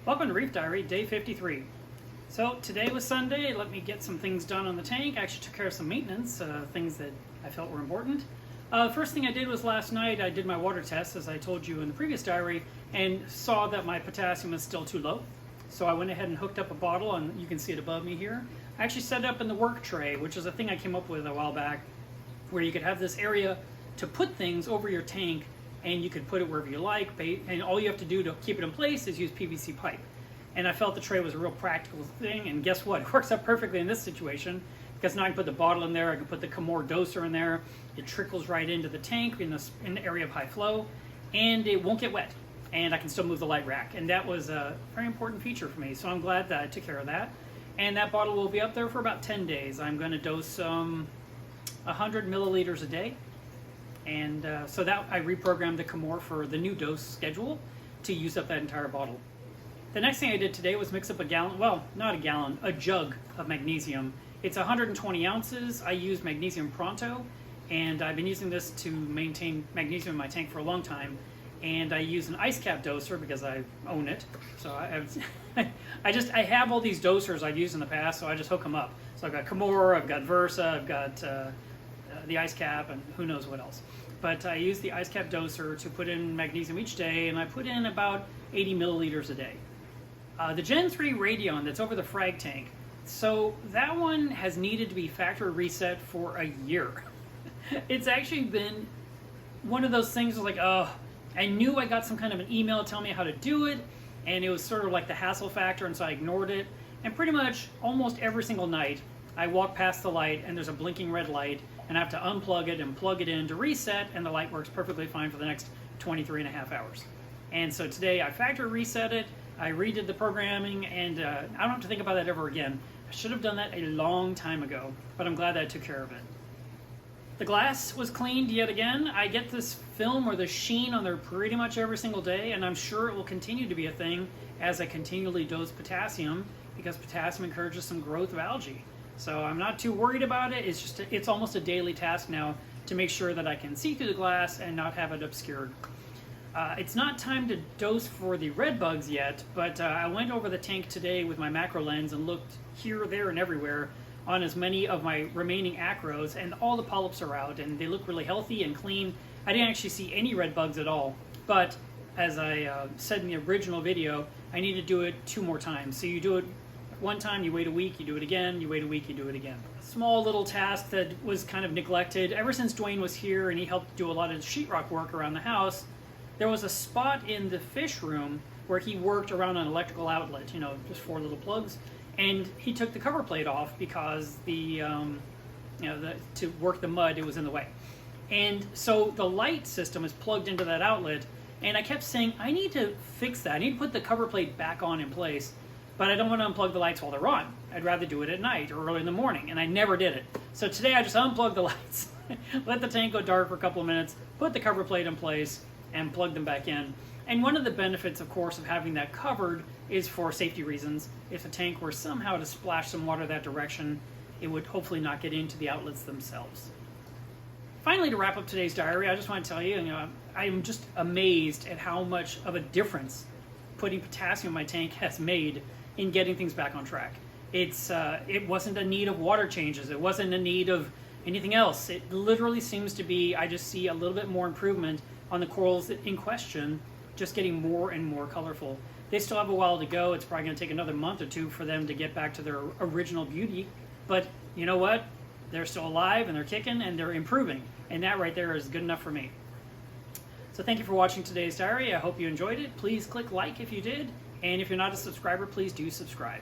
Welcome to Reef Diary, day 53. So today was Sunday. Let me get some things done on the tank. I actually took care of some maintenance, things that I felt were important. First thing I did was last night I did my water test, as I told you in the previous diary, and saw that my potassium was still too low. So I went ahead and hooked up a bottle, and you can see it above me here. I actually set it up in the work tray, which is a thing I came up with a while back, where you could have this area to put things over your tank, and you could put it wherever you like, and all you have to do to keep it in place is use PVC pipe. And I felt the tray was a real practical thing, and guess what? It works out perfectly in this situation, because now I can put the bottle in there, I can put the Camor doser in there, it trickles right into the tank in the area of high flow, and it won't get wet, and I can still move the light rack. And that was a very important feature for me, so I'm glad that I took care of that. And that bottle will be up there for about 10 days. I'm going to dose 100 milliliters a day. And so that I reprogrammed the Camor for the new dose schedule to use up that entire bottle. The next thing I did today was mix up a gallon, well, not a gallon, a jug of magnesium. It's 120 ounces. I use Magnesium Pronto, and I've been using this to maintain magnesium in my tank for a long time. And I use an ice cap doser because I own it. So I have all these dosers I've used in the past, so I just hook them up. So I've got Camor, I've got Versa, I've got the ice cap, and who knows what else. But I use the ice cap doser to put in magnesium each day, and I put in about 80 milliliters a day. The Gen 3 Radion that's over the frag tank, so that one has needed to be factory reset for a year. It's actually been one of those things like, I knew I got some kind of an email telling me how to do it, and it was sort of like the hassle factor, and so I ignored it. And pretty much almost every single night, I walk past the light and there's a blinking red light, and I have to unplug it and plug it in to reset, and the light works perfectly fine for the next 23 and a half hours. And so today I factory reset it, I redid the programming, and I don't have to think about that ever again. I should have done that a long time ago, but I'm glad that I took care of it. The glass was cleaned yet again. I get this film or the sheen on there pretty much every single day, and I'm sure it will continue to be a thing as I continually dose potassium, because potassium encourages some growth of algae. So I'm not too worried about it. It's almost a daily task now to make sure that I can see through the glass and not have it obscured. It's not time to dose for the red bugs yet, but I went over the tank today with my macro lens and looked here, there, and everywhere on as many of my remaining acros, and all the polyps are out, and they look really healthy and clean. I didn't actually see any red bugs at all, but as I said in the original video, I need to do it 2 more times. So you do it one time, you wait a week, you do it again, you wait a week, you do it again. A small little task that was kind of neglected. Ever since Dwayne was here and he helped do a lot of sheetrock work around the house, there was a spot in the fish room where he worked around an electrical outlet, just 4 little plugs, and he took the cover plate off because to work the mud, it was in the way. And so the light system is plugged into that outlet, and I kept saying, I need to fix that. I need to put the cover plate back on in place, but I don't want to unplug the lights while they're on. I'd rather do it at night or early in the morning, and I never did it. So today I just unplugged the lights, let the tank go dark for a couple of minutes, put the cover plate in place, and plug them back in. And one of the benefits, of course, of having that covered is for safety reasons. If the tank were somehow to splash some water that direction, it would hopefully not get into the outlets themselves. Finally, to wrap up today's diary, I just want to tell you, I am just amazed at how much of a difference putting potassium in my tank has made in getting things back on track. It wasn't a need of water changes. It wasn't a need of anything else. It literally seems to be, I just see a little bit more improvement on the corals in question, just getting more and more colorful. They still have a while to go. It's probably going to take another month or 2 for them to get back to their original beauty. But you know what? They're still alive, and they're kicking, and they're improving. And that right there is good enough for me. So thank you for watching today's diary. I hope you enjoyed it. Please click like if you did. And if you're not a subscriber, please do subscribe.